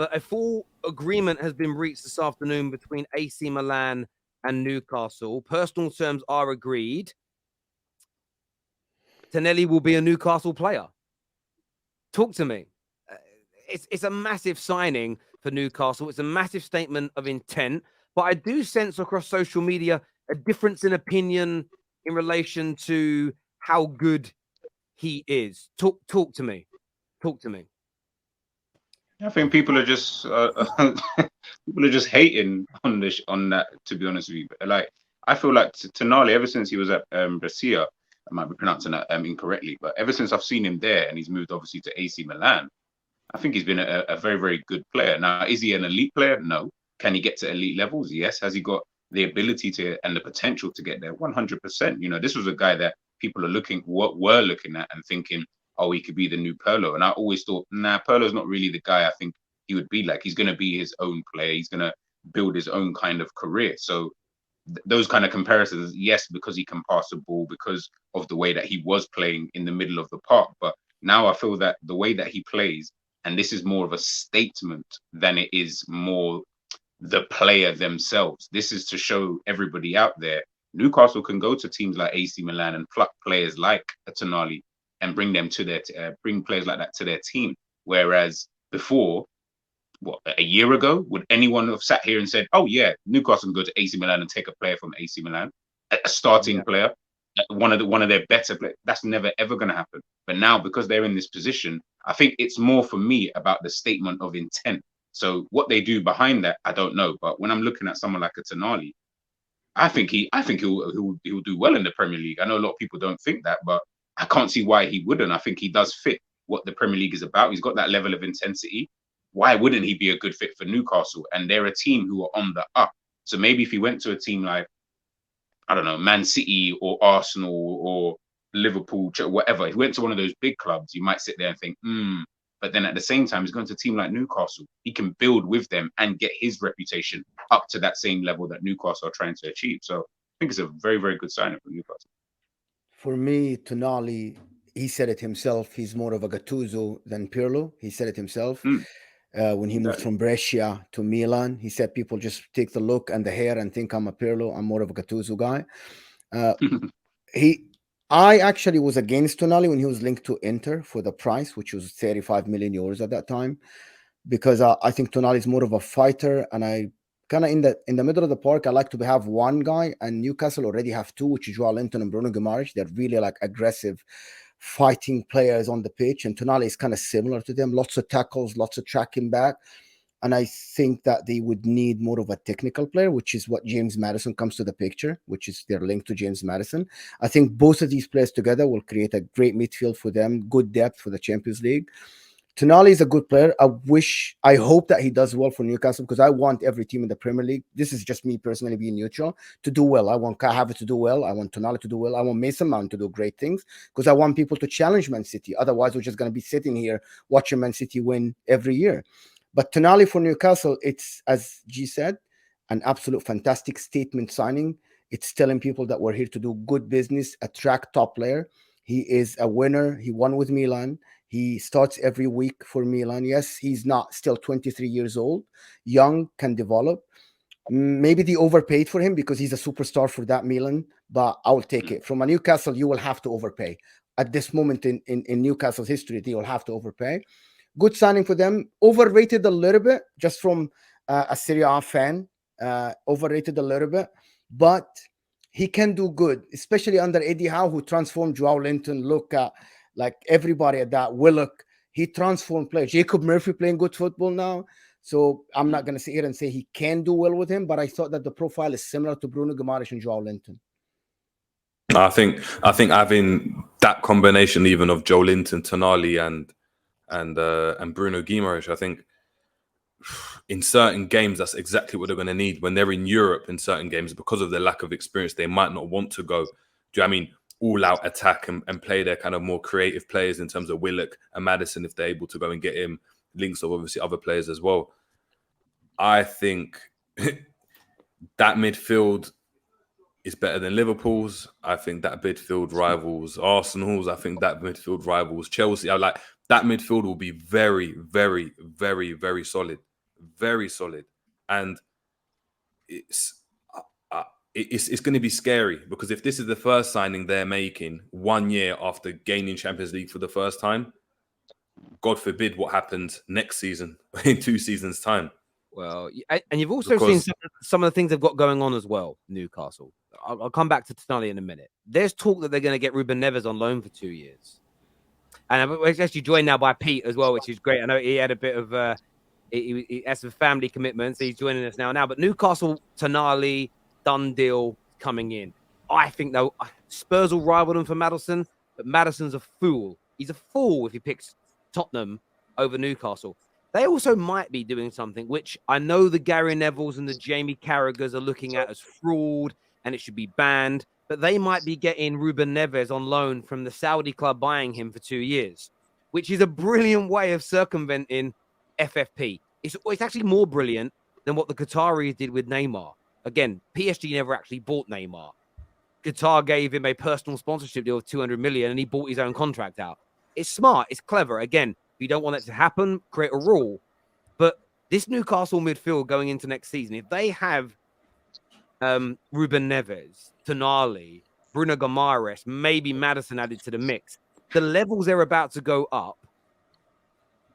but a full agreement has been reached this afternoon between AC Milan and Newcastle. Personal terms are agreed. Tonali will be a Newcastle player. Talk to me. It's a massive signing for Newcastle. It's a massive statement of intent. But I do sense across social media a difference in opinion in relation to how good he is. Talk to me. Talk to me. I think people are just people are just hating on this on that. To be honest with you, like I feel like Tonali, ever since he was at Brescia, I might be pronouncing that incorrectly, but ever since I've seen him there, and he's moved obviously to AC Milan, I think he's been a very very good player. Now, is he an elite player? No. Can he get to elite levels? Yes. Has he got the ability to and the potential to get there? 100%. This was a guy that people are were looking at and thinking, oh, he could be the new Perlo. And I always thought, nah, Perlo's not really the guy I think he would be like. He's going to be his own player. He's going to build his own kind of career. So those kind of comparisons, yes, because he can pass the ball, because of the way that he was playing in the middle of the park. But now I feel that the way that he plays, and this is more of a statement than it is more the player themselves. This is to show everybody out there Newcastle can go to teams like AC Milan and pluck players like a Tonali and bring them to their bring players like that to their team. Whereas before, what, a year ago, would anyone have sat here and said, "Oh yeah, Newcastle can go to AC Milan and take a player from AC Milan, a starting player, one of their better players"? That's never ever going to happen. But now, because they're in this position, I think it's more for me about the statement of intent. So what they do behind that, I don't know. But when I'm looking at someone like a Tonali, I think he'll do well in the Premier League. I know a lot of people don't think that, but I can't see why he wouldn't. I think he does fit what the Premier League is about. He's got that level of intensity. Why wouldn't he be a good fit for Newcastle? And they're a team who are on the up. So maybe if he went to a team like, I don't know, Man City or Arsenal or Liverpool, whatever, if he went to one of those big clubs, you might sit there and think, But then at the same time, he's going to a team like Newcastle. He can build with them and get his reputation up to that same level that Newcastle are trying to achieve. So I think it's a very, very good signing for Newcastle. For me, Tonali, he said it himself. He's more of a Gattuso than Pirlo. He said it himself. Mm, When he moved exactly. from Brescia to Milan, he said people just take the look and the hair and think I'm a Pirlo. I'm more of a Gattuso guy. Uh, he, I actually was against Tonali when he was linked to Inter for the price, which was 35 million euros at that time, because I think Tonali is more of a fighter, and I kind of in the middle of the park. I like to have one guy, and Newcastle already have two, which is Joao Linton and Bruno Guimaraes. They're really like aggressive, fighting players on the pitch, and Tonali is kind of similar to them. Lots of tackles, lots of tracking back. And I think that they would need more of a technical player, which is what James Madison comes to the picture, which is their link to James Madison. I think both of these players together will create a great midfield for them, good depth for the Champions League. Tonali is a good player. I hope that he does well for Newcastle, because I want every team in the Premier League. This is just me personally being neutral, to do well. I want Kai Havertz to do well. I want Tonali to do well. I want Mason Mount to do great things, because I want people to challenge Man City. Otherwise, we're just going to be sitting here watching Man City win every year. But Tonali for Newcastle, it's, as G said, an absolute fantastic statement signing. It's telling people that we're here to do good business, attract top player. He is a winner. He won with Milan. He starts every week for Milan. Yes, he's not still 23 years old. Young, can develop. Maybe they overpaid for him because he's a superstar for that Milan, but I will take it. From a Newcastle, you will have to overpay. At this moment in Newcastle's history, they will have to overpay. Good signing for them. Overrated a little bit, just from a Serie A fan. Overrated a little bit, but he can do good, especially under Eddie Howe, who transformed Joao Linton. Look at like everybody at that. Willock, he transformed players. Jacob Murphy playing good football now. So I'm not going to sit here and say he can do well with him, but I thought that the profile is similar to Bruno Guimaraes and Joao Linton. I think having that combination even of Joe Linton, Tonali, and Bruno Guimaraes, I think in certain games that's exactly what they're going to need when they're in Europe. In certain games, because of their lack of experience, they might not want to go. Do you know what I mean? All out attack and play their kind of more creative players in terms of Willock and Madison, if they're able to go and get him. Links of obviously other players as well. I think that midfield is better than Liverpool's. I think that midfield rivals Arsenal's. I think that midfield rivals Chelsea. I like that midfield will be very, very, very, very solid. very solid, and it's it's going to be scary because if this is the first signing they're making 1 year after gaining Champions League for the first time, God forbid what happens next season in 2 seasons' time. Well, and you've also seen some of the things they've got going on as well, Newcastle. I'll come back to Tonali in a minute. There's talk that they're going to get Ruben Neves on loan for 2 years. And we're actually joined now by Pete as well, which is great. I know he had a bit of he has some family commitments. So he's joining us now. But Newcastle, Tonali, done deal coming in. I think though Spurs will rival them for Maddison, but Maddison's a fool. He's a fool if he picks Tottenham over Newcastle. They also might be doing something which I know the Gary Nevilles and the Jamie Carragers are looking at as fraud and it should be banned. But they might be getting Ruben Neves on loan from the Saudi club buying him for 2 years, which is a brilliant way of circumventing FFP. It's actually more brilliant than what the Qataris did with Neymar. Again, PSG never actually bought Neymar. Qatar gave him a personal sponsorship deal of 200 million and he bought his own contract out. It's smart. It's clever. Again, if you don't want that to happen, create a rule. But this Newcastle midfield going into next season, if they have Ruben Neves, Tonali, Bruno Guimaraes, maybe Maddison added to the mix, the levels they're about to go up,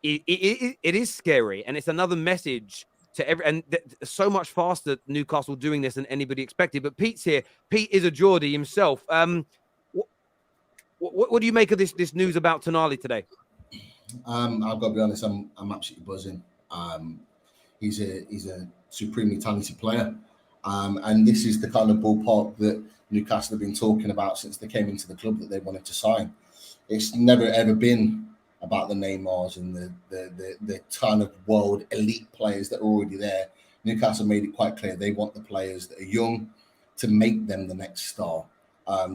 it is scary. And it's another message to so much faster Newcastle doing this than anybody expected. But Pete's here. Pete is a Geordie himself. What do you make of this news about Tonali today? I've got to be honest, I'm absolutely buzzing. He's a supremely talented player. And this is the kind of ballpark that Newcastle have been talking about since they came into the club that they wanted to sign. It's never ever been about the Neymars and the kind of world elite players that are already there. Newcastle made it quite clear they want the players that are young to make them the next star.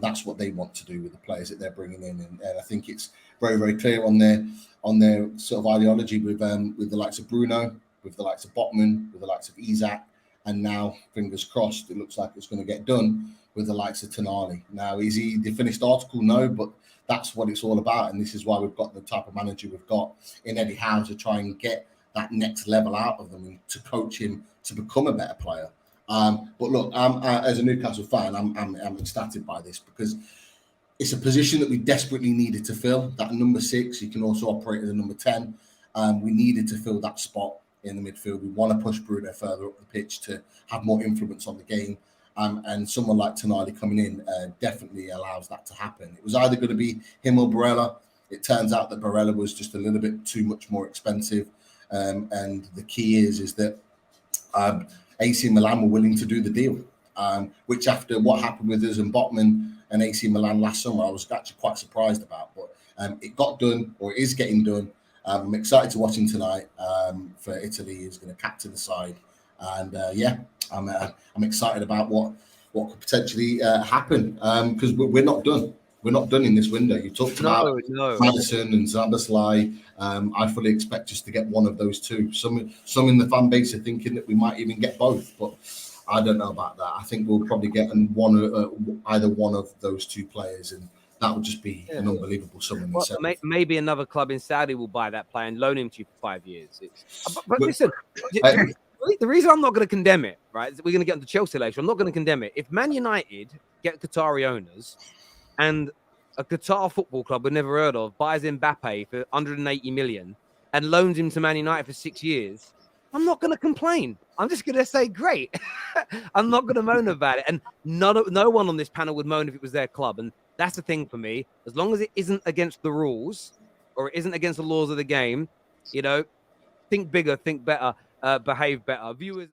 That's what they want to do with the players that they're bringing in, and I think it's very, very clear on their sort of ideology with the likes of Bruno, with the likes of Botman, with the likes of Isak, and now fingers crossed, it looks like it's going to get done with the likes of Tonali. Now, is he the finished article? No, but that's what it's all about, and this is why we've got the type of manager we've got in Eddie Howe to try and get that next level out of them and to coach him to become a better player. But look, as a Newcastle fan, I'm ecstatic by this because it's a position that we desperately needed to fill. That number 6, you can also operate as a number 10. We needed to fill that spot in the midfield. We want to push Bruno further up the pitch to have more influence on the game. And someone like Tonali coming in definitely allows that to happen. It was either going to be him or Barella. It turns out that Barella was just a little bit too much more expensive. And the key is that AC Milan were willing to do the deal, which after what happened with us and Botman and AC Milan last summer, I was actually quite surprised about. But it got done, or it is getting done. I'm excited to watch him tonight for Italy. He's going to captain the side. And I'm excited about what could potentially happen because we're not done. We're not done in this window. You talked about Maddison and Szoboszlai. I fully expect us to get one of those two. Some in the fan base are thinking that we might even get both, but I don't know about that. I think we'll probably get either one of those two players, and that would just be an unbelievable sum. Well, maybe another club in Saudi will buy that player and loan him to you for 5 years. But listen, the reason I'm not going to condemn it, right? We're going to get into Chelsea later. I'm not going to condemn it. If Man United get Qatari owners and a Qatar football club we've never heard of buys Mbappe for 180 million and loans him to Man United for 6 years, I'm not going to complain. I'm just going to say, great. I'm not going to moan about it. And no one on this panel would moan if it was their club. And that's the thing for me. As long as it isn't against the rules or it isn't against the laws of the game, think bigger, think better, behave better. Viewers.